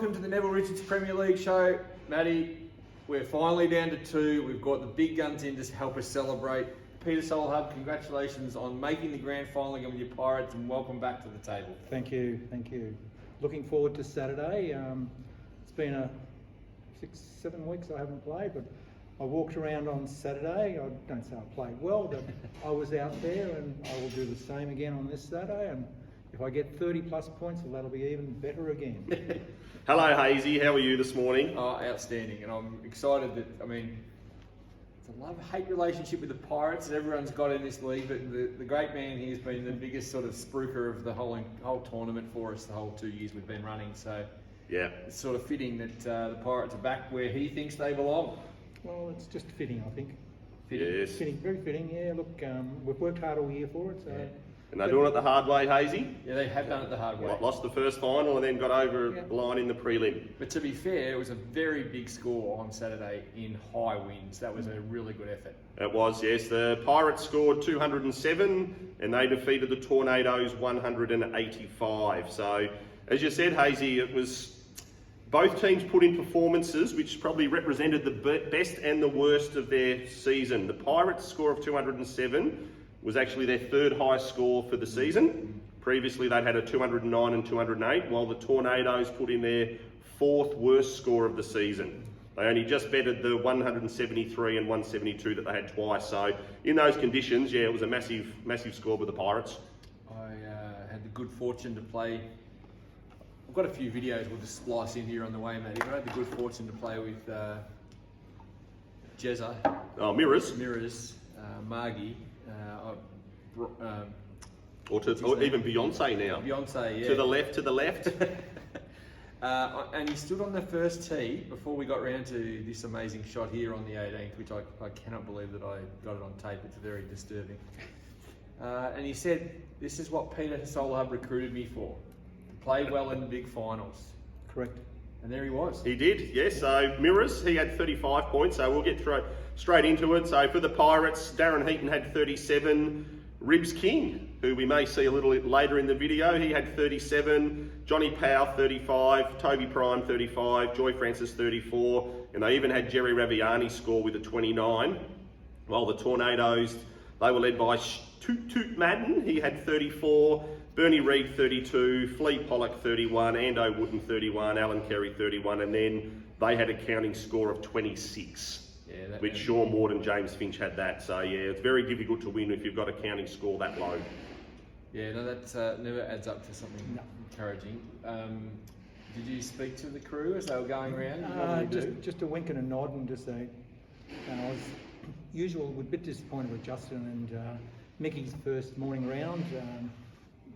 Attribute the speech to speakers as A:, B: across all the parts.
A: welcome to the Neville Richards Premier League show. Matty, we're finally down to 2. We've got the big guns in to help us celebrate. Peter Solhub, congratulations on making the grand final again with your Pirates, and welcome back to the table.
B: Thank you. Looking forward to Saturday. It's been 6-7 weeks I haven't played, but I walked around on Saturday. I don't say I played well, but I was out there, and I will do the same again on this Saturday. And if I get 30 plus points, well, that'll be even better again.
C: Hello Hazy, how are you this morning?
A: Oh, outstanding, and I'm excited that, it's a love-hate relationship with the Pirates that everyone's got in this league, but the great man here has been the biggest sort of spruiker of the whole tournament for us the whole 2 years we've been running, so yeah, it's sort of fitting that the Pirates are back where he thinks they belong.
B: Well, it's just fitting, I think.
C: Yes.
B: Fitting, very fitting, yeah. Look, we've worked hard all year for it, so...
A: Yeah.
C: And they're doing it the hard way, Hazy?
A: Yeah, they have done it the hard way.
C: Lost the first final and then got over the line in the prelim.
A: But to be fair, it was a very big score on Saturday in high winds. That was a really good effort.
C: It was, yes. The Pirates scored 207 and they defeated the Tornadoes 185. So, as you said, Hazy, it was... Both teams put in performances which probably represented the best and the worst of their season. The Pirates' score of 207 was actually their third highest score for the season. Previously they'd had a 209 and 208, while the Tornadoes put in their fourth worst score of the season. They only just bettered the 173 and 172 that they had twice. So in those conditions, yeah, it was a massive score with the Pirates.
A: I had the good fortune to play. I've got a few videos we'll just splice in here on the way, Matty, but I had the good fortune to play with Jezza.
C: Oh, Mirrors,
A: Margie.
C: Or even Beyonce now.
A: Beyonce, yeah.
C: To the left.
A: And he stood on the first tee before we got round to this amazing shot here on the 18th, which I cannot believe that I got it on tape. It's very disturbing. And he said, "This is what Peter Solhub recruited me for. To play well in the big finals."
B: Correct.
A: And there he was.
C: He did, yes. So Mirrors, he had 35 points, so we'll get straight into it. So for the Pirates, Darren Heaton had 37. Ribs King, who we may see a little bit later in the video, he had 37. Johnny Powell, 35. Toby Prime, 35. Joy Francis, 34. And they even had Jerry Raviani score with a 29. While the Tornadoes, they were led by Toot Madden, he had 34. Bernie Reid, 32. Flea Pollock, 31. Ando Wooden, 31. Alan Carey, 31. And then they had a counting score of 26. Yeah, which Sean Ward and James Finch had that. So yeah, it's very difficult to win if you've got a counting score that low.
A: Yeah, no, that never adds up to something encouraging. Did you speak to the crew as they were going around?
B: Just a wink and a nod, and just say, I was we're a bit disappointed with Justin and Mickey's first morning round,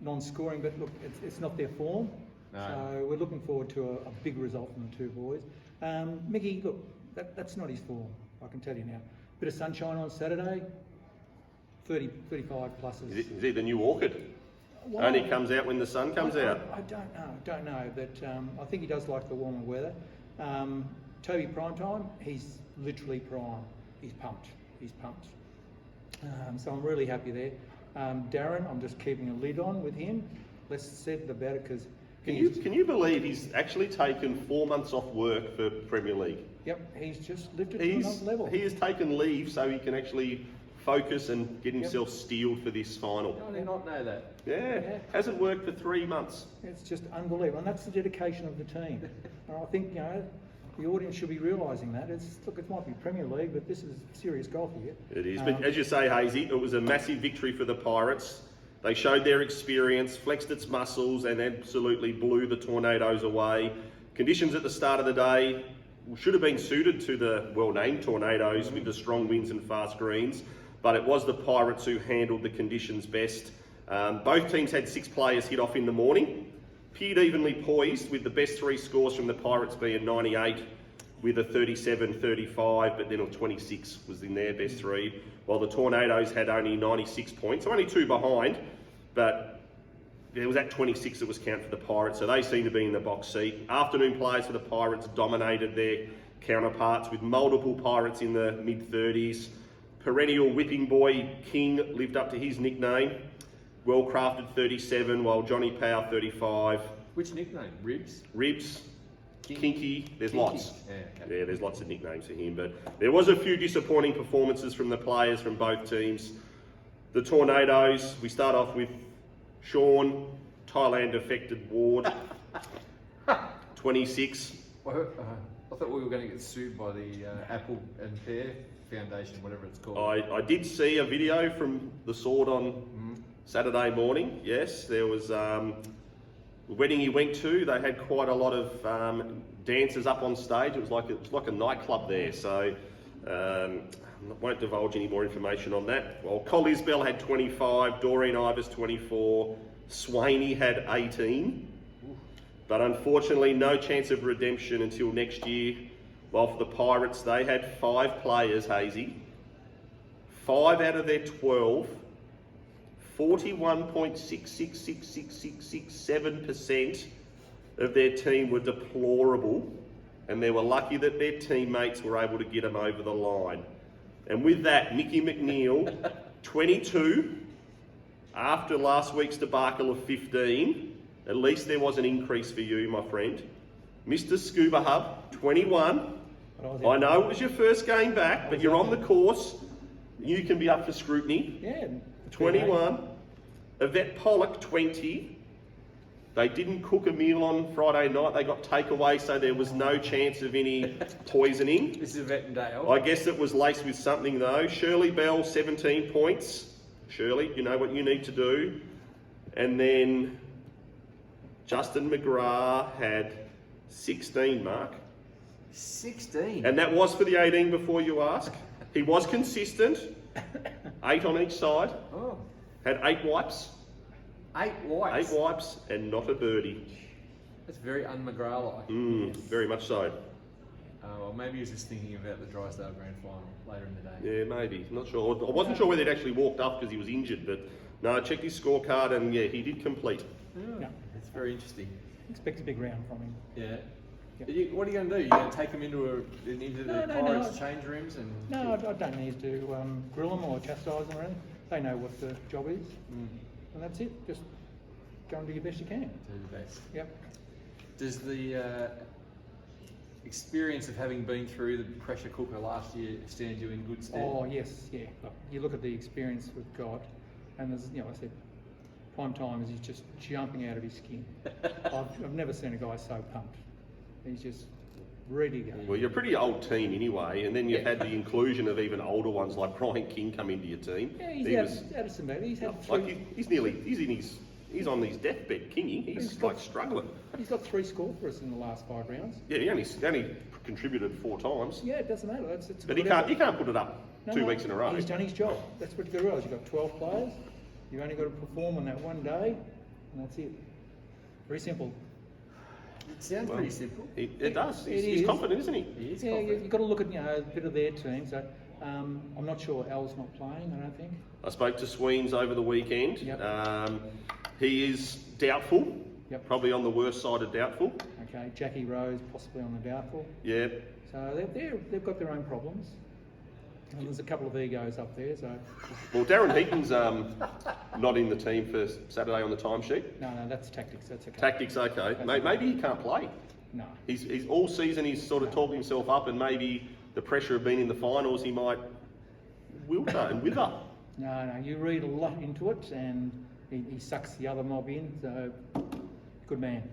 B: non-scoring, but look, it's not their form. No. So we're looking forward to a big result from the two boys. Mickey, look, that's not his form, I can tell you now. Bit of sunshine on Saturday, 35 pluses.
C: Is he the new orchid? Well, only comes out when the sun comes out?
B: I don't know, but I think he does like the warmer weather. Toby Primetime, he's literally prime. He's pumped. So I'm really happy there. Darren, I'm just keeping a lid on with him. Less said the better, because
C: Can you believe he's actually taken 4 months off work for Premier League?
B: Yep, he's just lifted to another level.
C: He has taken leave so he can actually focus and get himself steeled for this final.
A: I did not know that.
C: Yeah, hasn't worked for 3 months.
B: It's just unbelievable, and that's the dedication of the team. I think the audience should be realising that. It might be Premier League, but this is serious golf here.
C: It is, but as you say, Hazy, it was a massive victory for the Pirates. They showed their experience, flexed its muscles, and absolutely blew the Tornadoes away. Conditions at the start of the day should have been suited to the well-named Tornadoes with the strong winds and fast greens, but it was the Pirates who handled the conditions best. Both teams had 6 players hit off in the morning. Appeared evenly poised, with the best 3 scores from the Pirates being 98 with a 37-35, but then a 26 was in their best 3, while the Tornadoes had only 96 points, so only 2 behind, but it was at 26 that was counted for the Pirates, so they seem to be in the box seat. Afternoon players for the Pirates dominated their counterparts, with multiple Pirates in the mid-30s. Perennial whipping boy King lived up to his nickname. Well-crafted 37, while Johnny Powell 35.
A: Which nickname? Ribs?
C: Ribs. Kinky, there's
A: Kinky.
C: lots.
A: Yeah, okay.
C: Yeah, there's lots of nicknames for him, but there was a few disappointing performances from the players from both teams. The Tornadoes, we start off with Sean, Thailand affected Ward, 26.
A: Well, I thought we were going to get sued by the Apple and Pear Foundation, whatever it's called.
C: I did see a video from the Sword on Saturday morning. Yes, there was the wedding he went to. They had quite a lot of dancers up on stage. It was like a nightclub there. So I won't divulge any more information on that. Well, Col Isbell had 25, Doreen Ivers 24, Swaney had 18. But unfortunately, no chance of redemption until next year. While for the Pirates, they had 5 players, Hazy. 5 out of their 12, 41.666667% of their team were deplorable, and they were lucky that their teammates were able to get them over the line. And with that, Mickey McNeil, 22, after last week's debacle of 15, at least there was an increase for you, my friend. Mr. Scuba Hub, 21. I know it was your first game back, but you're on the course. You can be up for scrutiny.
B: Yeah.
C: 21. Yvette Pollock, 20. They didn't cook a meal on Friday night. They got takeaway, so there was no chance of any poisoning.
A: This is Yvette and Dale.
C: I guess it was laced with something though. Shirley Bell, 17 points. Shirley, you know what you need to do. And then Justin McGrath had 16, Mark.
A: 16?
C: And that was for the 18 before you ask. He was consistent. 8 on each side.
A: Oh.
C: Had 8 wipes.
A: 8 wipes?
C: 8 wipes and not a birdie.
A: That's very un-McGrath-like.
C: Very much so.
A: Well, maybe he was just thinking about the Drysdale Grand Final later in the day.
C: Yeah, maybe. Not sure. I wasn't sure whether he'd actually walked up because he was injured, but no, I checked his scorecard and yeah, he did complete.
B: Yeah.
A: It's very interesting.
B: Expect a big round from him.
A: Yeah.
B: Yep.
A: What are you going to do? You're going to take them into the
B: No,
A: Pirates change rooms and...
B: No, I don't need to grill them or chastise them or anything. They know what the job is, and that's it. Just go and do your best you can.
A: Do the best.
B: Yep.
A: Does the experience of having been through the pressure cooker last year stand you in good stead?
B: Oh yes, yeah. Look, you look at the experience we've got, and there's, I said, prime time is he's just jumping out of his skin. I've never seen a guy so pumped. He's just ready to go.
C: Well, you're a pretty old team anyway, and then you've had the inclusion of even older ones like Brian King come into your team.
B: Yeah,
C: He's
B: had some better. He's had 3.
C: He's on his deathbed, Kingy. He's like struggling.
B: He's got 3 score for us in the last 5 rounds.
C: Yeah, he only contributed 4 times.
B: Yeah, it doesn't matter. It's
C: But you can't put it up two
B: No,
C: weeks in a row.
B: He's done his job. That's what you realise. You've got 12 players. You've only got to perform on that one day, and that's it. Very simple.
A: It sounds pretty simple.
C: It does.
B: It
C: He's
B: is.
C: confident, isn't he?
A: He is
B: Yeah,
A: confident.
B: you've got to look at a bit of their team. So I'm not sure Al's not playing. I don't think.
C: I spoke to Sweens over the weekend.
B: Yep.
C: He is doubtful.
B: Yep.
C: Probably on the worst side of doubtful.
B: Okay, Jackie Rose possibly on the doubtful.
C: Yeah.
B: So they've got their own problems. And there's a couple of egos up there. So
C: Well, Darren Heaton's not in the team for Saturday on the timesheet.
B: no, that's tactics. That's okay.
C: Tactics, okay. Maybe he can't play.
B: No.
C: He's all season he's sort of talked himself up, and maybe the pressure of being in the finals, he might wilter and wither.
B: No, you read a lot into it, and he sucks the other mob in. So good man.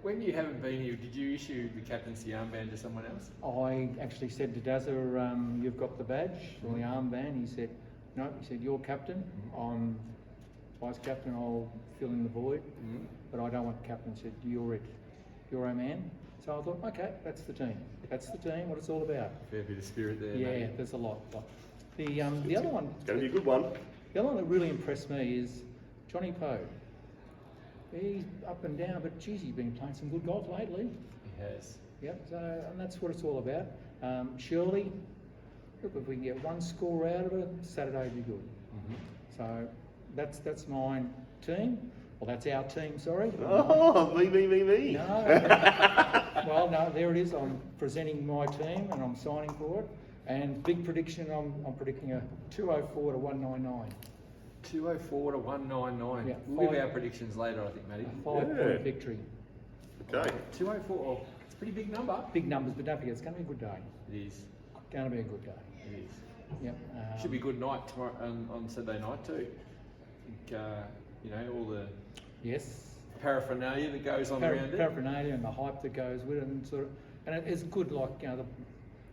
A: When you haven't been here, did you issue the captaincy armband to someone else?
B: I actually said to Dazza, you've got the badge or the armband. He said, no. He said, you're captain. I'm vice captain. I'll fill in the void. But I don't want captain. He said, you're it. You're our man. So I thought, okay, that's the team. That's the team. What it's all about.
A: Fair bit of spirit there.
B: Yeah,
A: maybe.
B: there's a lot. The other one.
C: It's going to be a good one.
B: The other one that really impressed me is Johnny Poe. He's up and down, but geez, he's been playing some good golf lately.
A: He has.
B: Yep, so, and that's what it's all about. Shirley, look, if we can get 1 score out of it, Saturday would be good. So that's my team. Well, that's our team, sorry.
C: Oh, me.
B: No. Well, no, there it is. I'm presenting my team and I'm signing for it. And big prediction, I'm predicting a 204 to 199.
A: 204 to 199.
B: Yeah,
A: We'll give
B: five-
A: our predictions later, I think, Matty.
B: A 5-point victory.
C: Okay.
A: 204. Oh, it's a pretty big number.
B: Big numbers, but don't forget, it's going to be a good day.
A: It is.
B: Going to be a good day.
A: It is.
B: Yep.
A: Should be a good night tomorrow on Saturday night too. I think, you know, all the
B: Yes.
A: paraphernalia that goes on around it.
B: Paraphernalia and the hype that goes with it, and it's good. Like, you know, the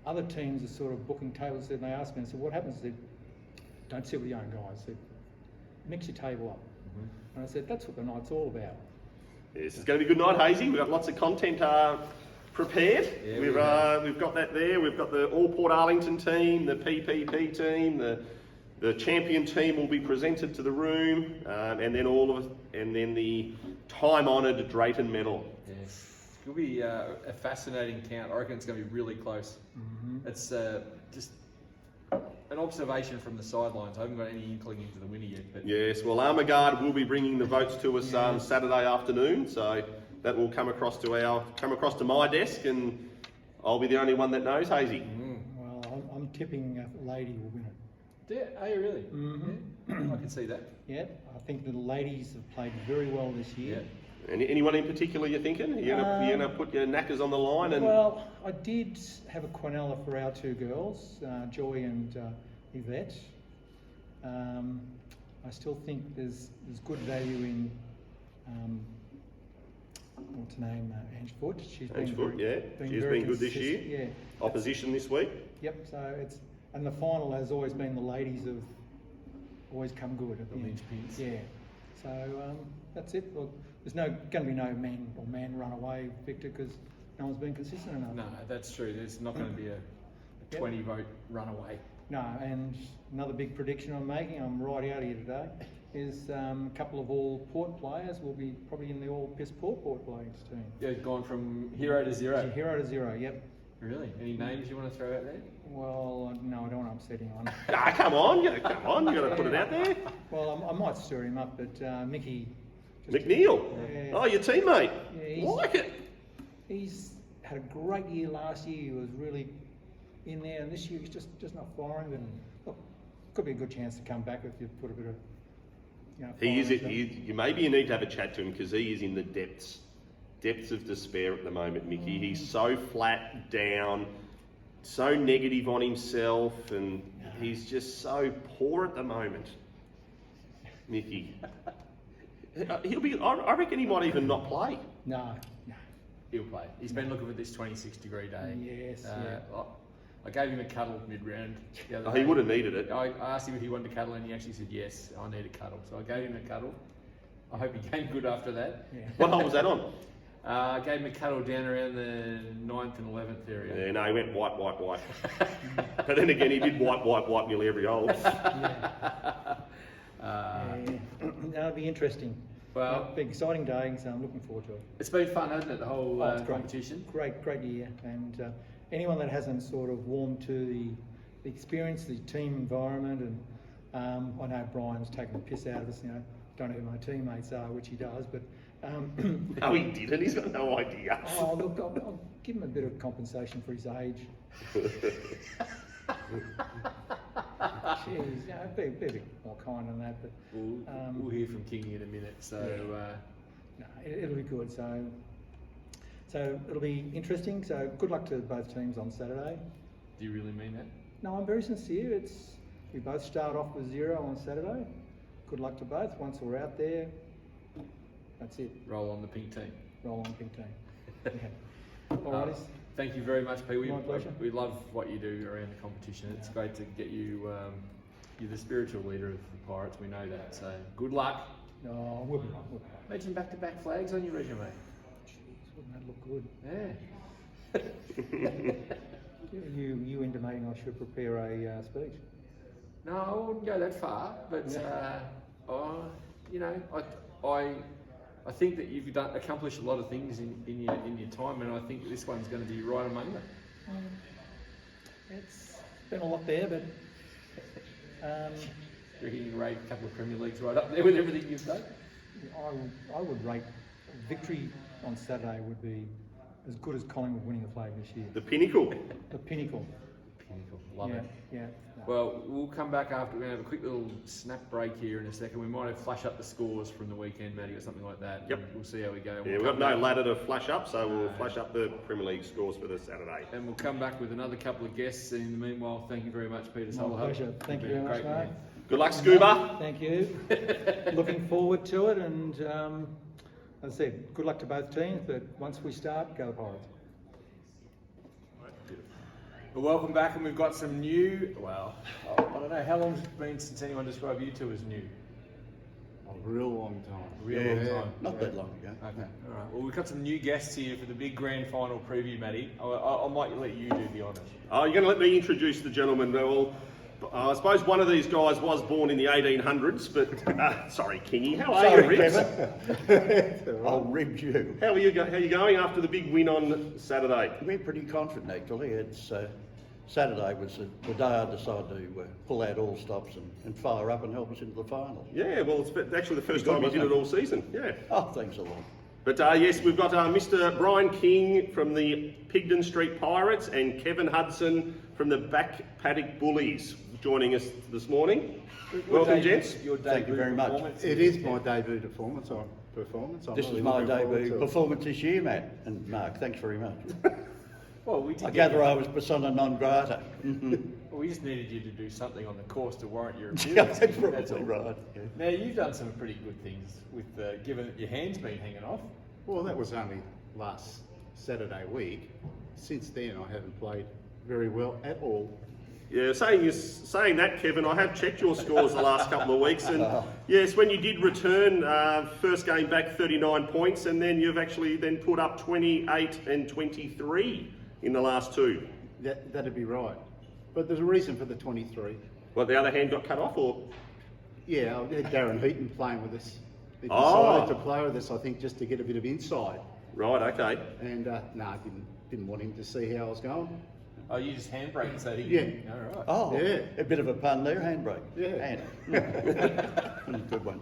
B: other teams are sort of booking tables. And they ask me, I said, "What happens?" I said, "Don't sit with the young guys. I said, mix your table up." And I said, "That's what the night's all about."
C: Yes, it's going to be a good night, Hazy. We've got lots of content prepared.
A: Yeah,
C: we've got that there. We've got the all Portarlington team, the PPP team, the champion team will be presented to the room, and then the time-honoured Drayton medal.
A: Yes. It'll be a fascinating count. I reckon it's going to be really close. It's just an observation from the sidelines. I haven't got any inkling into the winner yet. But
C: Yes, well, Armagard will be bringing the votes to us Saturday afternoon, so that will come across to my desk, and I'll be the only one that knows, Hazy.
B: Well, I'm tipping a lady will win it.
A: Are you really? Yeah. I can see that.
B: Yeah, I think the ladies have played very well this year.
A: Yeah.
C: Anyone in particular you're thinking? You're gonna put your knackers on the line? And
B: Well, I did have a Quinella for our two girls, Joy and Yvette. I still think there's good value in what's her name, Ange Foot. She's
C: Ange
B: been
C: Foot, she's
B: very
C: been good this year.
B: consistent, Yeah.
C: Opposition this week.
B: Yep. So and the final has always been the ladies have always come good at the end.
A: linchpins.
B: Yeah. So that's it. Look, there's going to be no man run away, Victor, because no one's been consistent enough.
A: No, that's true. There's not going to be a 20 vote runaway.
B: No, and another big prediction I'm making, I'm right out here today, is a couple of all Port players will be probably in the all Piss Port players team.
A: Yeah, gone from hero to zero.
B: Hero to zero, yep.
A: Really? Any names you want to throw out there?
B: Well, no, I don't want to upset anyone.
C: Come on, you got to put it out there.
B: Well, I might stir him up, but Mickey...
C: McNeil.
B: Yeah.
C: Oh, your teammate.
B: Yeah,
C: Like it.
B: He's had a great year last year. He was really in there, and this year he's just not firing. But look, could be a good chance to come back if you put a bit of, you know.
C: He is.
B: fire into him.
C: Maybe you need to have a chat to him because he is in the depths of despair at the moment, Mickey. He's so flat down, so negative on himself, and he's just so poor at the moment, Mickey. He'll be. I reckon he might even not play.
B: No.
A: He'll play. He's been looking for this 26-degree day.
B: Yes,
A: I gave him a cuddle mid-round the other
C: Oh,
A: day.
C: he would have needed it.
A: I asked him if he wanted to cuddle, and he actually said, yes, I need a cuddle. So I gave him a cuddle. I hope he came good after that.
B: Yeah.
C: What hole was that on?
A: I gave him a cuddle down around the 9th and 11th area.
C: Yeah, no, he went white. But then again, he did white nearly every hole.
B: Yeah, that'll be interesting.
A: Well,
B: It'll be an exciting day, so I'm looking forward to it.
A: it's been fun, hasn't it, the whole
B: It's great.
A: competition?
B: Great year, and anyone that hasn't sort of warmed to the experience, the team environment, and I know Brian's taking the piss out of us, you know, don't know who my teammates are, which he does, but
C: No, he didn't. He's got no idea.
B: oh look, I'll give him a bit of compensation for his age. Jeez, you know, be a bit more kind than that, but
A: We'll hear from Kingy in a minute. So
B: no, it'll be good. So it'll be interesting. So good luck to both teams on Saturday.
A: do you really mean that?
B: No, I'm very sincere. We both start off with 0 on Saturday. Good luck to both. Once we're out there, that's it.
A: Roll on the pink team.
B: Roll on, pink team. Yeah. All righties.
A: Thank you very much, Pete.
B: My pleasure.
A: We love what you do around the competition. It's great to get you. You're the spiritual leader of the Pirates. We know that. So good luck.
B: No, we'll be right.
A: Imagine back-to-back flags on your resume.
B: Jeez, wouldn't that look good?
A: Yeah.
B: You intimating I should prepare a speech?
A: No, I wouldn't go that far, but you know, I think that you've accomplished a lot of things in your time, and I think this one's going to be right among them.
B: It's been a lot there, but
A: You reckon you can rate a couple of Premier Leagues right up there with everything you've done?
B: I would rate victory on Saturday would be as good as Collingwood winning the flag this year.
C: The pinnacle.
B: The pinnacle.
A: Mechanical. Love
B: yeah,
A: it.
B: yeah.
A: Well, we'll come back after. We're going to have a quick little snap break here in a second. We might have flash up the scores from the weekend, Matty, or something like that.
C: Yep.
A: We'll see how we go.
C: Yeah, we've got no ladder to flash up, so we'll flash up the Premier League scores for the Saturday.
A: And we'll come back with another couple of guests. In the meanwhile, thank you very much, Peter
B: My
A: Sullivan.
B: pleasure. Thank you very much, mate.
C: Good luck, Scuba.
B: Thank you. Looking forward to it, and as I said, good luck to both teams. But once we start, go Pirates.
A: Well, welcome back, and we've got some new. Well, I don't know how long it's been since anyone described you two as new.
D: A real long time.
A: Real long time.
E: Not that long ago.
A: Okay. All right. Well, we've got some new guests here for the big grand final preview, Matty. I might let you do the honours.
C: Oh, you're going to let me introduce the gentleman. Well, I suppose one of these guys was born in the 1800s, but sorry, Kingy. How are
E: Sorry,
C: you, Ribs?
E: Kevin. I'll rib you.
C: How are you going after the big win on Saturday?
E: We're pretty confident, actually. It's Saturday was the day I decided to pull out all stops and fire up and help us into the final.
C: Yeah, well, it's actually the first
E: Pretty
C: time you
E: good,
C: did it
E: wasn't
C: all season. Yeah.
E: Oh, thanks a lot.
C: But yes, we've got Mr. Brian King from the Pigden Street Pirates and Kevin Hudson from the Back Paddock Bullies joining us this morning. Welcome, gents.
A: Your
E: Thank you
A: debut
E: very much.
A: performance.
D: It is my debut performance. I'm
E: This
D: really
E: is my
D: looking forward
E: debut
D: to it.
E: performance this year, Matt and Mark. Thanks very much.
A: Well, we did
E: I
A: get
E: gather
A: you-
E: I was persona non grata.
A: Well, we just needed you to do something on the course to warrant your
E: Yeah,
A: appearance.
E: that's
A: That's all.
E: probably right. Yeah.
A: Now, you've done some pretty good things with, given that your hand's been hanging off.
D: Well, that was only last Saturday week. Since then, I haven't played very well at all.
C: Yeah, saying that, Kevin, I have checked your scores the last couple of weeks, and yes, when you did return, first game back 39 points, and then you've actually then put up 28 and 23 in the last two.
D: That'd be right. But there's a reason for the 23.
C: Well, the other hand got cut off, or?
D: Yeah, I had Darren Heaton playing with us. He
C: Oh.
D: decided to play with us, I think, just to get a bit of insight.
C: Right, okay.
D: And I didn't want him to see how I was going.
A: Oh, you just handbrake so he
D: Yeah.
A: All right.
E: Oh,
D: Yeah.
E: a bit of a pun there, handbrake.
D: Yeah.
E: Hand. Good one.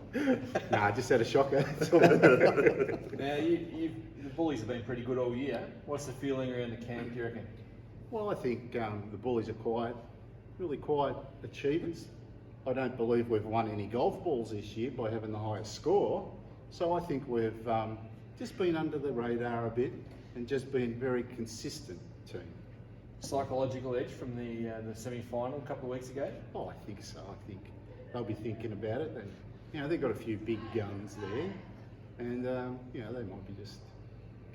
D: I just had a shocker.
A: Now, the Bullies have been pretty good all year. What's the feeling around the camp, do you reckon?
D: Well, I think the Bullies are really quiet achievers. I don't believe we've won any golf balls this year by having the highest score. So I think we've just been under the radar a bit and just been very consistent team.
A: Psychological edge from the semi-final a couple of weeks ago?
D: Oh, I think so. I think they'll be thinking about it. And, they've got a few big guns there. And, they might be just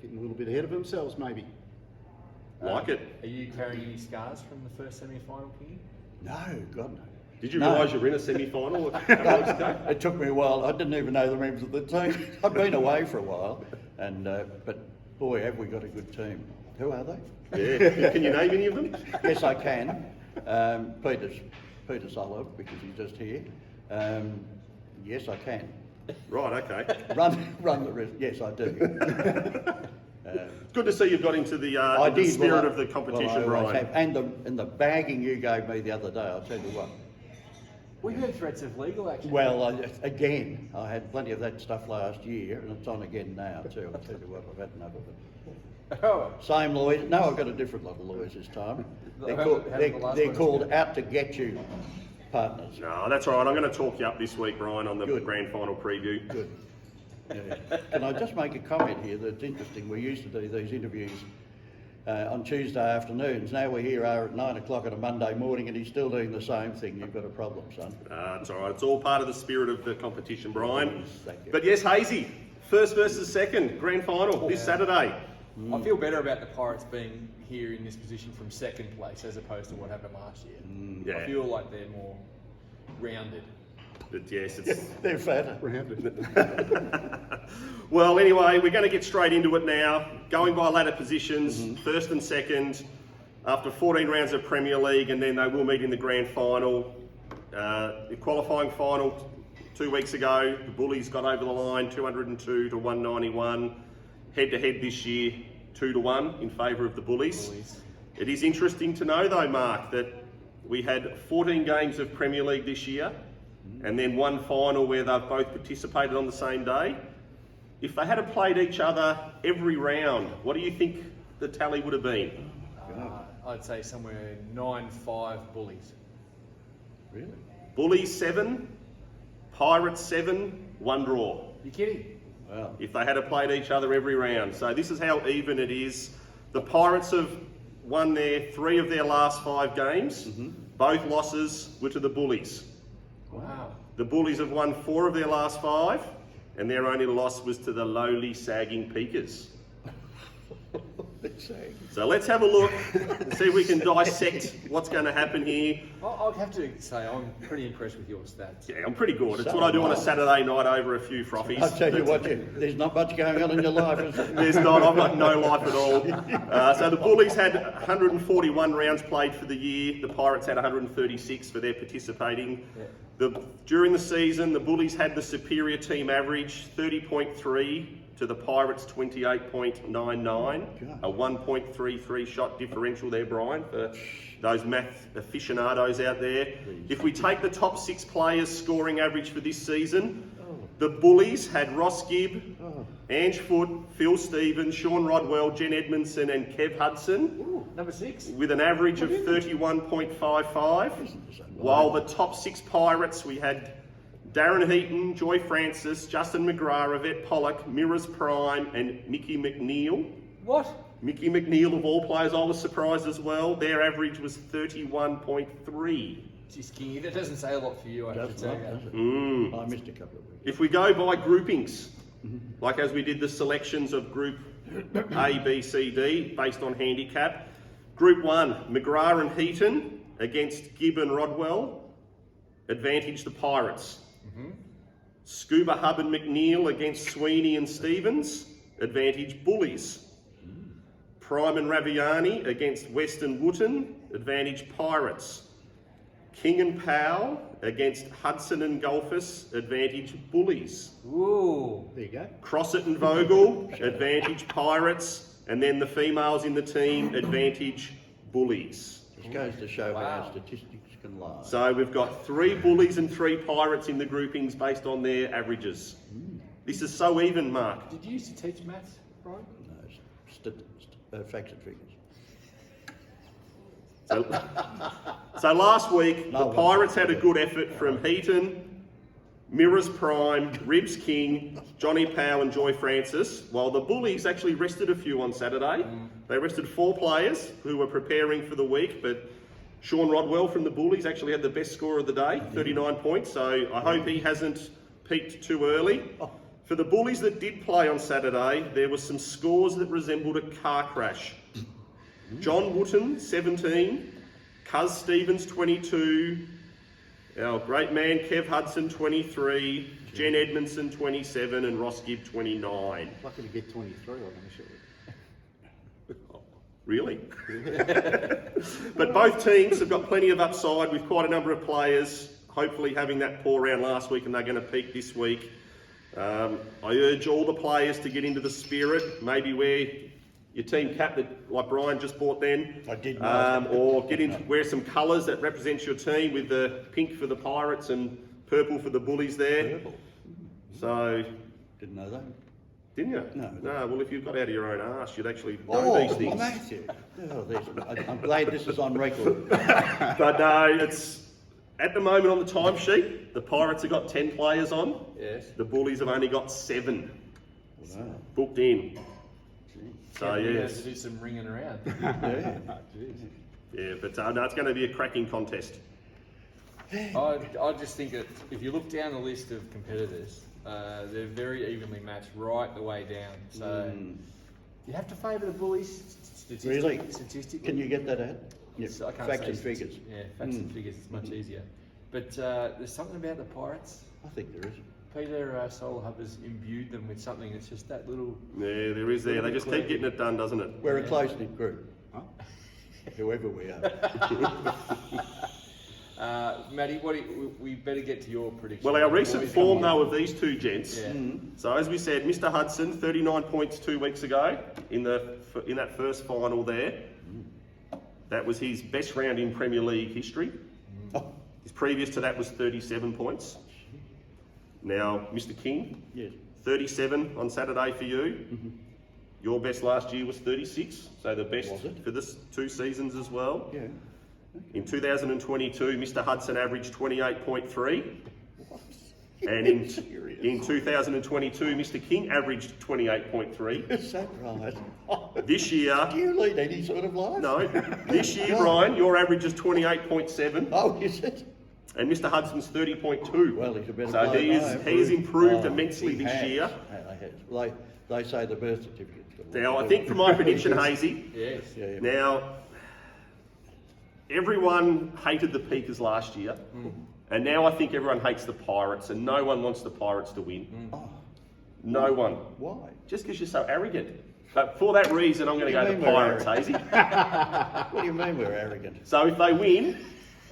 D: getting a little bit ahead of themselves, maybe.
C: Like it.
A: Are you carrying any scars from the first semi-final, King?
E: No, God no.
C: Did you
E: No.
C: realise you were in a semi-final a couple of weeks ago?
E: It took me a while. I didn't even know the members of the team. I've been away for a while, and but boy, have we got a good team. Who are they?
C: Yeah. Can you name any of them?
E: Yes, I can. Peter Sullivan, because he's just here. Yes, I can.
C: Right, okay.
E: Run the rest. Yes, I do.
C: It's good to see you've got into the spirit
E: well,
C: of the competition,
E: well, I always
C: Brian.
E: have. And the bagging you gave me the other day, I'll tell you what.
A: We heard threats of legal action.
E: Well, I had plenty of that stuff last year, and it's on again now too. I'll tell you what, I've had enough of it.
A: Oh,
E: Same lawyers. No, I've got a different lot of lawyers this time. They're
A: How
E: called,
A: did the last
E: they're
A: one
E: called out to get you partners.
C: No, that's all right. I'm going to talk you up this week, Brian, on the
E: Good.
C: grand final preview.
E: Good. Yeah. Can I just make a comment here that's interesting? We used to do these interviews on Tuesday afternoons. Now we're here at 9 o'clock on a Monday morning and he's still doing the same thing. You've got a problem, son.
C: It's all right. It's all part of the spirit of the competition, Brian.
E: Yes, thank you.
C: But yes, Hazy, first versus second, grand final this Saturday.
A: I feel better about the Pirates being here in this position from second place as opposed to what happened last year.
C: Yeah.
A: I feel like they're more rounded.
C: But yes, it's...
E: They're fatter.
C: Well, anyway, we're going to get straight into it now. Going by ladder positions, first and second, after 14 rounds of Premier League, and then they will meet in the grand final. The qualifying final 2 weeks ago, the Bullies got over the line 202 to 191. Head-to-head this year, 2-1 in favour of the Bullies. It is interesting to know, though, Mark, that we had 14 games of Premier League this year, and then one final where they've both participated on the same day. If they had played each other every round, what do you think the tally would have been?
A: I'd say somewhere 9-5 Bullies.
E: Really?
C: Bullies 7, Pirates 7, 1 draw.
A: You kidding?
E: Wow.
C: If they had played each other every round. So this is how even it is. The Pirates have won 3 of their last 5 games. Both losses were to the Bullies.
A: Wow.
C: The Bullies have won 4 of their last 5, and their only loss was to the lowly sagging Peakers. So let's have a look and see if we can dissect what's going to happen here.
A: I'll have to say I'm pretty impressed with your stats.
C: Yeah, I'm pretty good. It's what I do on a Saturday night over a few frothies.
E: I'll tell you what, there's not much going on in your life, is there?
C: There's not. I've got no life at all. So the Bullies had 141 rounds played for the year. The Pirates had 136 for their participating. During the season, the Bullies had the superior team average, 30.3 to the Pirates' 28.99. A 1.33 shot differential there, Brian, for those math aficionados out there. If we take the top 6 players' scoring average for this season, the Bullies had Ross Gibb, Ange Foote, Phil Stevens, Sean Rodwell, Jen Edmondson and Kev Hudson.
A: Ooh, number 6.
C: With an average of 31.55. While the top 6 Pirates, we had Darren Heaton, Joy Francis, Justin McGrath, Yvette Pollock, Mirrors Prime and Mickey McNeil.
A: What?
C: Mickey McNeil, of all players, I was surprised as well. Their average was 31.3.
A: Jeez, King, that doesn't say a lot for you, I have to tell you.
E: I missed a couple of weeks.
C: If we go by groupings, like as we did the selections of Group A, B, C, D, based on handicap, Group 1, McGrath and Heaton against Gibb and Rodwell, advantage the Pirates. Scuba Hub and McNeil against Sweeney and Stevens, advantage Bullies. Prime and Raviani against West and Wootton, advantage Pirates. King and Powell against Hudson and Golfus, advantage Bullies.
A: Ooh.
D: There you go.
C: Crossett and Vogel, advantage Pirates. And then the females in the team, advantage Bullies.
E: This goes to show
A: Wow.
E: how statistics can lie.
C: So we've got 3 Bullies and 3 Pirates in the groupings based on their averages. This is so even, Mark.
A: Did you used to teach maths, Brian?
E: No, facts and figures.
C: So last week,
E: No
C: the
E: one-
C: Pirates had a good effort from Heaton, Mirrors Prime, Ribs King, Johnny Powell and Joy Francis, while the Bullies actually rested a few on Saturday. They rested 4 players who were preparing for the week, but Sean Rodwell from the Bullies actually had the best score of the day, 39 points, so I hope he hasn't peaked too early. For the Bullies that did play on Saturday, there were some scores that resembled a car crash. John Wootton, 17, Cuz Stevens, 22, our great man Kev Hudson, 23, Jen Edmondson, 27, and Ross Gibb, 29.
D: Lucky to get 23, I'm sure.
C: Really? But both teams have got plenty of upside with quite a number of players, hopefully having that poor round last week and they're going to peak this week. I urge all the players to get into the spirit, maybe wear your team cap that like Brian just bought then.
E: I did.
C: Or wear some colours that represents your team with the pink for the Pirates and purple for the Bullies there.
E: Purple.
C: So,
E: Didn't know that.
C: didn't you?
E: No.
C: No, well if you've got out of your own arse, you'd actually know these things.
E: Matthew. I'm glad this is on record.
C: But no, it's at the moment on the timesheet, the Pirates have got 10 players on.
A: Yes.
C: The Bullies have only got 7
E: Wow.
C: booked in. So
A: You have
C: yes,
A: to do some ringing around.
E: Yeah.
C: yeah, but no, it's going to be a cracking contest.
A: I just think that if you look down the list of competitors, they're very evenly matched right the way down. So you have to favour the Bullies
E: Really?
A: statistically.
E: Can you get that out? Yeah.
A: So I can't
E: Facts
A: say
E: and figures.
A: Yeah, facts and figures. It's much easier. But there's something about the Pirates.
E: I think there is.
A: Peter Solhub has imbued them with something. It's just that little.
C: Yeah, there is there. They just keep getting it done, doesn't it?
E: We're a close-knit group. Huh? Whoever we are.
A: Matty, we better get to your prediction.
C: Well, our recent
A: Boys
C: form
A: coming
C: though of these 2 gents.
A: Yeah.
C: So as we said, Mr. Hudson, 39 points 2 weeks ago in that first final there. That was his best round in Premier League history. His previous to that was 37 points. Now, Mr. King,
E: Yes.
C: 37 on Saturday for you. Your best last year was 36, so the best
E: Was it?
C: for this 2 seasons as well.
E: Yeah.
C: In 2022, Mr. Hudson averaged 28.3. And in
E: Serious?
C: 2022, Mr. King averaged 28.3.
E: Is that right?
C: This year,
E: Do you lead any sort of life?
C: no, this year, Brian, your average is 28.7.
E: Oh, is it?
C: And Mr. Hudson's 30.2.
E: Well, he's a better
C: So
E: player
C: he
E: than I am.
C: has improved
E: Oh,
C: immensely
E: he
C: this
E: has.
C: year.
E: They say the birth certificate's got a lot
C: Now,
E: to
C: I
E: do
C: think
E: with
C: for
E: it.
C: my prediction, Hazy,
A: Yes.
E: Yeah.
C: now, everyone hated the Peakers last year, and now I think everyone hates the Pirates, and no one wants the Pirates to win.
E: Oh,
C: No one.
E: why?
C: Just because you're so arrogant. But for that reason, I'm going to
E: What
C: go
E: do
C: to
E: you mean we're
C: Pirates, Hazy.
E: What do you mean we're arrogant?
C: So if they win,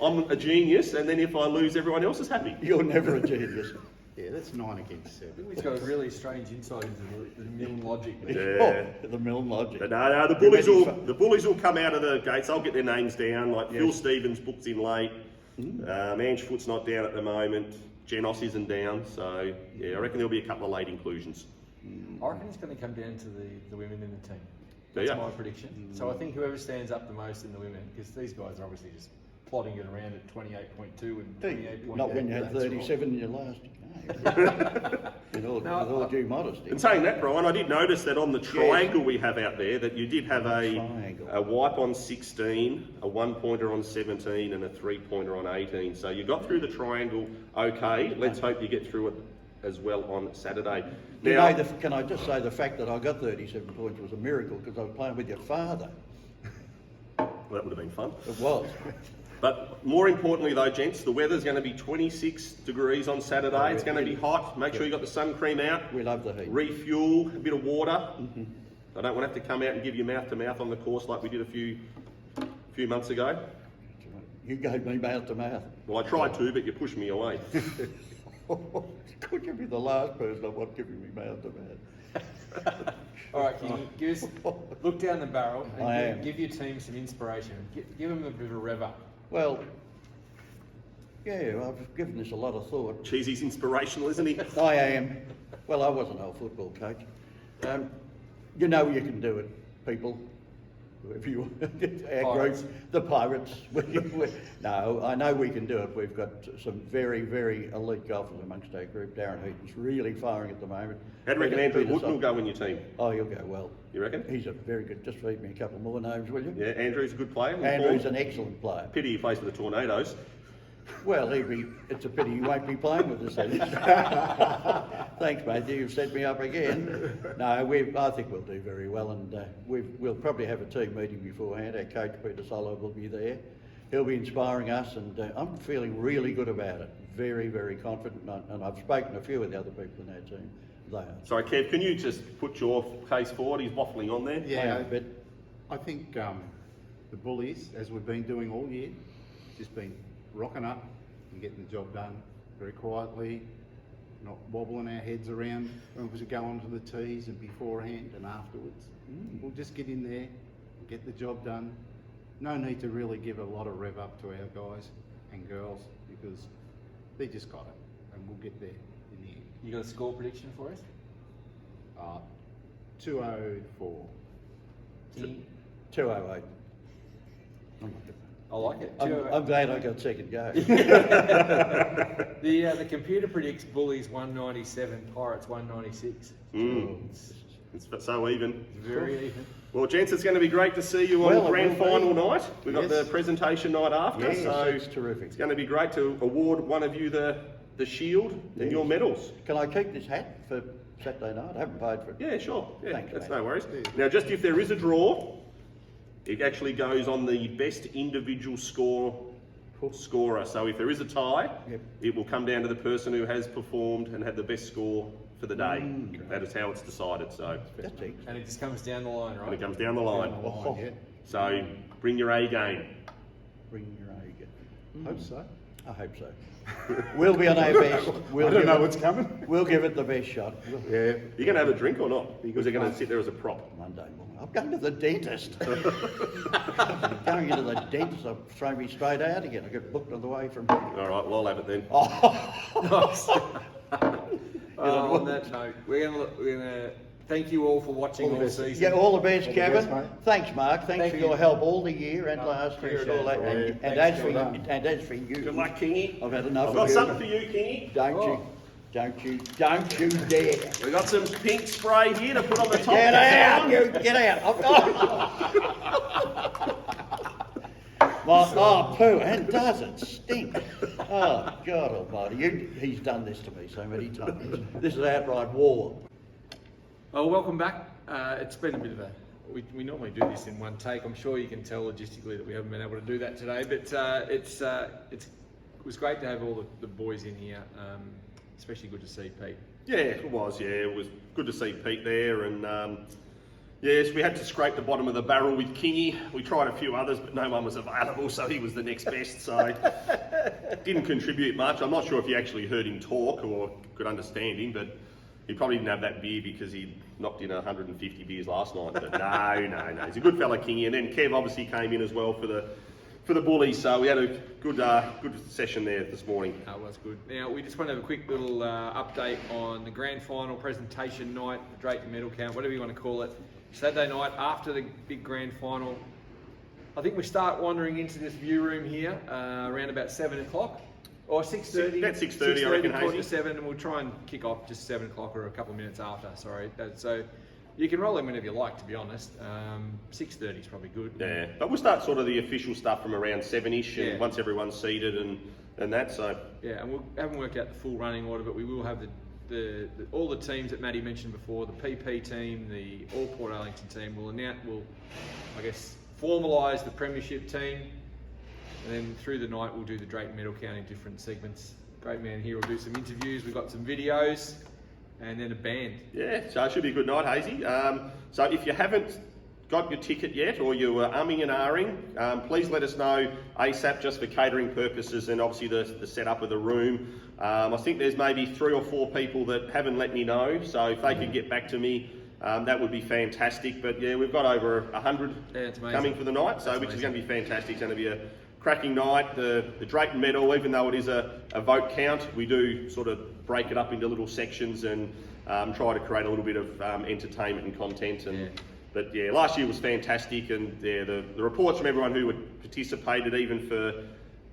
C: I'm a genius, and then if I lose, everyone else is happy.
E: You're never a genius.
D: Yeah, that's 9 against 7.
A: He's got a really strange insight into the Milne logic.
C: Yeah.
E: Oh, the Milne logic.
C: But no, the bullies will come out of the gates. I'll get their names down. Like Phil Stevens booked in late. Ange Foot's not down at the moment. Genos isn't down. So yeah, I reckon there'll be a couple of late inclusions.
A: I reckon it's going to come down to the women in the team.
C: Do
A: That's
C: ya?
A: my prediction. So I think whoever stands up the most in the women, because these guys are obviously just plotting it around at 28.2 and 28.8.
E: Not when you had
D: That's
E: 37 in your last game. with all due modesty.
C: And saying that, Brian, I did notice that on the triangle we have out there that you did have
E: Triangle.
C: a wipe on 16, a 1-pointer on 17, and a 3-pointer on 18. So you got through the triangle okay. Let's hope you get through it as well on Saturday.
E: You
C: Now,
E: know, can I just say the fact that I got 37 points was a miracle because I was playing with your father.
C: well, that would have been fun.
E: It was.
C: But more importantly though, gents, the weather's going to be 26 degrees on Saturday. It's going to be hot. Make sure you got the sun cream out.
E: We love the heat.
C: Refuel, a bit of water. I don't want to have to come out and give you mouth to mouth on the course like we did a few months ago.
E: You gave me mouth to mouth.
C: Well, I tried to, but you pushed me away.
E: Could you be the last person I want giving me mouth to mouth?
A: All right, can you give us, look down the barrel
E: I
A: and
E: am.
A: give your team some inspiration. Give them a bit of a rev up.
E: Well, yeah, I've given this a lot of thought.
C: Cheesy's inspirational, isn't he?
E: I am. Well, I was an old football coach. You know you can do it, people. If you our
A: Pirates.
E: group, the Pirates. No, I know we can do it. We've got some very, very elite golfers amongst our group. Darren Heaton's really firing at the moment.
C: How do you reckon Andrew
E: Peter
C: Wood will
E: Sol-
C: go in your team?
E: Oh, he'll go well.
C: You reckon?
E: He's a very good. Just feed me a couple more names, will you?
C: Yeah, Andrew's a good player.
E: Andrew's an excellent player.
C: Pity he plays for the Tornadoes.
E: Well, it's a pity he won't be playing with us then. Thanks, Matthew. You've set me up again. No, I think we'll do very well, and we'll probably have a team meeting beforehand. Our coach, Peter Solo, will be there. He'll be inspiring us, and I'm feeling really good about it. Very, very confident, and I've spoken to a few of the other people in our team. They are.
C: Sorry, Kev, can you just put your case forward? He's waffling on there.
D: Yeah,
E: But
D: I think the bullies, as we've been doing all year, just been rocking up and getting the job done very quietly, not wobbling our heads around when we go onto the tees and beforehand and afterwards. We'll just get in there, get the job done. No need to really give a lot of rev up to our guys and girls because they just got it and we'll get there in the end.
A: You got a score prediction for us?
D: 204.
E: 208.
A: I like it.
E: I'm glad I got second go.
A: The computer predicts Bullies 197, Pirates 196.
C: It's so even.
A: It's very even.
C: Well, gents, it's going to be great to see you on
E: Well, it
C: grand
E: will be.
C: final night. We've got
D: Yes.
C: the presentation night after,
E: Yes,
C: so
E: it's terrific.
C: it's going to be great to award one of you the shield and your medals.
E: Can I keep this hat for Saturday night? I haven't paid for it.
C: Yeah, sure. Yeah,
E: Thanks,
C: that's
E: mate.
C: no worries. Now, just if there is a draw, it actually goes on the best individual scorer. So if there is a tie,
E: Yep.
C: it will come down to the person who has performed and had the best score for the day. That is how it's decided. So
E: That's excellent.
A: And it just comes down the line,
C: when it
A: right?
C: comes down the line.
E: Oh,
D: Yeah,
C: So bring your A game.
E: bring your A game.
D: hope so.
E: I hope so. We'll be on our best. We'll
D: I don't
E: give
D: know
E: it-
D: what's coming.
E: We'll give it the best shot.
D: Yeah.
C: You going to have a drink or not? Or is it going to
D: fun.
C: sit there as a prop?
E: Monday morning. I'm going to the dentist. Going into the dentist, they'll throw me straight out again. I get booked on the way from here.
C: All right, well, I'll have it then.
A: On that note, we're gonna thank thank you all for watching all
D: best.
A: season.
E: Yeah, all the best,
D: All the
E: Kevin.
D: best, mate.
E: Thanks, Mark. Thanks
A: Thank
E: for
A: you.
E: your help all the year and last year and all that.
A: appreciate it.
E: And,
A: Thanks, Kevin.
E: as for you,
C: Good luck, Kingy.
E: I've had enough
C: I've
E: of
C: got
E: you.
C: something for you, Kingy.
E: Don't you dare.
C: We got some pink spray here to put on the top.
E: Get out,
C: Get
E: you, get out. Oh, poo, and does it stink? Oh, God almighty. He's done this to me so many times. This is outright war.
A: Oh, welcome back. It's been a bit of a. We normally do this in one take. I'm sure you can tell logistically that we haven't been able to do that today, but it was great to have all the boys in here. Especially good to see Pete.
C: Yeah, it was. Yeah, it was good to see Pete there, and yes, we had to scrape the bottom of the barrel with Kingy. We tried a few others, but no one was available, so he was the next best. So didn't contribute much. I'm not sure if you actually heard him talk or could understand him, but he probably didn't have that beer because he knocked in 150 beers last night. But no, he's a good fella, Kingy. And then Kev obviously came in as well for the bullies, so we had a good session there this morning.
A: That was good. Now, we just want to have a quick little update on the grand final presentation night, the Drake Medal Count, whatever you want to call it. Saturday night after the big grand final. I think we start wandering into this view room here around about 7 o'clock or 6:30.
C: About 6:30, I reckon,
A: quarter to
C: Hazy.
A: 7, and we'll try and kick off just 7 o'clock or a couple of minutes after. Sorry. So you can roll in whenever you like, to be honest. 6:30 is probably good.
C: Yeah, but we'll start sort of the official stuff from around 7ish, and
A: Yeah.
C: once everyone's seated and that. So
A: Yeah, and we haven't worked out the full running order, but we will have all the teams that Maddie mentioned before, the PP team, the All Portarlington team. Will I guess, formalise the Premiership team, and then through the night we'll do the Drake Medal Count in different segments. Great man here will do some interviews. We've got some videos, and then a band.
C: yeah, so it should be a good night, Hazy. So if you haven't got your ticket yet, or you were umming and ahhing, please let us know ASAP, just for catering purposes and obviously the setup of the room. I think there's maybe 3 or 4 people that haven't let me know, so if they could get back to me, that would be fantastic. But yeah, we've got over 100
A: it's amazing.
C: coming for the night, so
A: That's
C: which is
A: amazing.
C: going to be fantastic. It's going to be a cracking night. The Drake Medal, even though it is a vote count, we do sort of break it up into little sections and try to create a little bit of entertainment and content. And
A: Yeah.
C: But yeah, last year was fantastic, and yeah, the reports from everyone who had participated, even for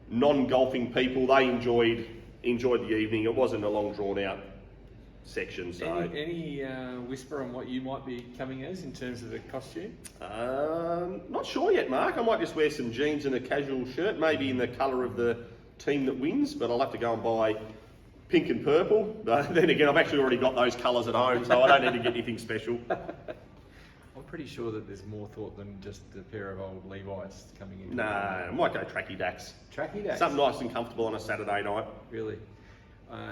C: non-golfing people, they enjoyed the evening. It wasn't a long drawn out section. So
A: Any whisper on what you might be coming as in terms of the costume?
C: not sure yet, Mark. I might just wear some jeans and a casual shirt, maybe in the colour of the team that wins, but I'll have to go and buy pink and purple. But then again, I've actually already got those colours at home, so I don't need to get anything special.
A: I'm pretty sure that there's more thought than just a pair of old Levi's coming in.
C: No, I might go tracky dacks.
A: Tracky Dacks?
C: Something nice and comfortable on a Saturday night.
A: Really?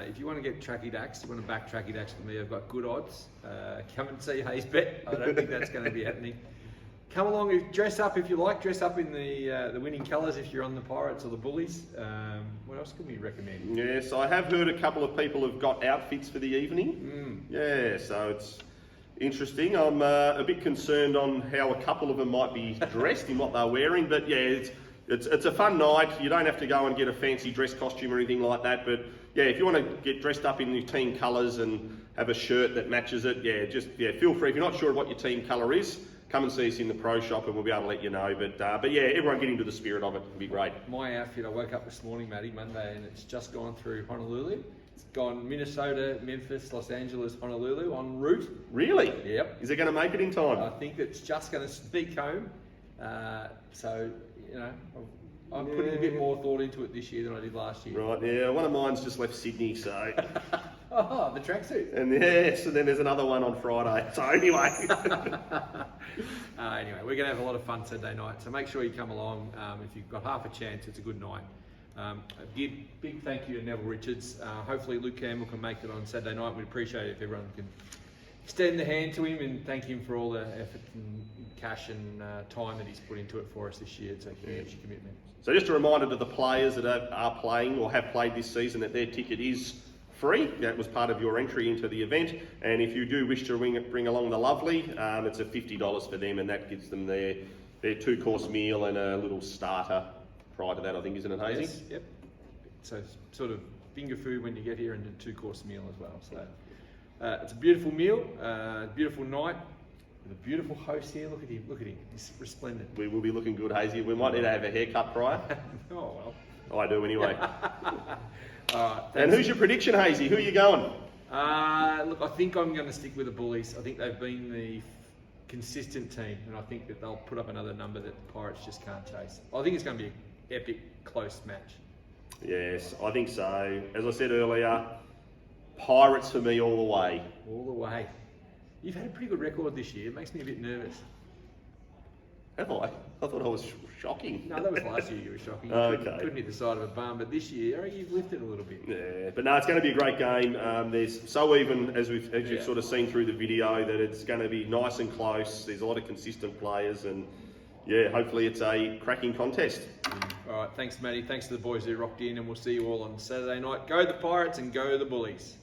A: If you want to get Tracky Dacks, you want to back Tracky Dacks with me, I've got good odds. Come and see Hayes Bet. I don't think that's going to be happening. Come along, dress up if you like. Dress up in the winning colours if you're on the Pirates or the Bullies. What else can we recommend?
C: Yes, I have heard a couple of people have got outfits for the evening. Yeah, so it's interesting. I'm a bit concerned on how a couple of them might be dressed in what they're wearing, but yeah, it's a fun night. You don't have to go and get a fancy dress costume or anything like that, but yeah, if you want to get dressed up in your team colours and have a shirt that matches it, feel free. If you're not sure what your team colour is, come and see us in the pro shop and we'll be able to let you know. But yeah, everyone get into the spirit of it. It'll be great.
A: My outfit, I woke up this morning, Matty, Monday, and it's just gone through Honolulu. It's gone Minnesota, Memphis, Los Angeles, Honolulu en route.
C: Really?
A: Yep.
C: Is it going to make it in time?
A: I think it's just going to sneak home. So, you know, I'm putting a bit more thought into it this year than I did last year.
C: Right, yeah. One of mine's just left Sydney, so...
A: Oh, the tracksuit.
C: And yes, and then there's another one on Friday. So anyway...
A: Anyway, we're going to have a lot of fun Saturday night, so make sure you come along. If you've got half a chance, it's a good night. A big thank you to Neville Richards. Hopefully Luke Campbell can make it on Saturday night. We'd appreciate it if everyone can extend the hand to him and thank him for all the effort and cash and time that he's put into it for us this year. It's a huge commitment.
C: So just a reminder to the players that are playing or have played this season that their ticket is free. That was part of your entry into the event. And if you do wish to bring along the lovely, it's a $50 for them, and that gives them their 2-course meal and a little starter prior to that, I think, isn't it, Hazy?
A: Yes, yep. So sort of finger food when you get here and a 2-course meal as well. So It's a beautiful meal, beautiful night, with a beautiful host here. Look at him, he's resplendent.
C: We will be looking good, Hazy. We might need to have a haircut prior.
A: Oh
C: I do anyway.
A: well.
C: And who's your prediction, Hazy? Who are you going?
A: Look, I think I'm going to stick with the Bullies. I think they've been the consistent team, and I think that they'll put up another number that the Pirates just can't chase. I think it's going to be an epic, close match.
C: Yes, I think so. As I said earlier, Pirates for me all the way.
A: All the way. You've had a pretty good record this year. It makes me a bit nervous.
C: Have I? I thought I was shocking.
A: No, that was last year you were shocking. You
C: Okay.
A: couldn't hit the side of a bum, but this year, I reckon you've lifted a little bit.
C: Yeah, but no, it's going to be a great game. There's so even as you've
A: Yeah.
C: sort of seen through the video that it's going to be nice and close. There's a lot of consistent players, and yeah, hopefully it's a cracking contest.
A: All right, thanks, Matty. Thanks to the boys who rocked in, and we'll see you all on Saturday night. Go the Pirates and go the Bullies.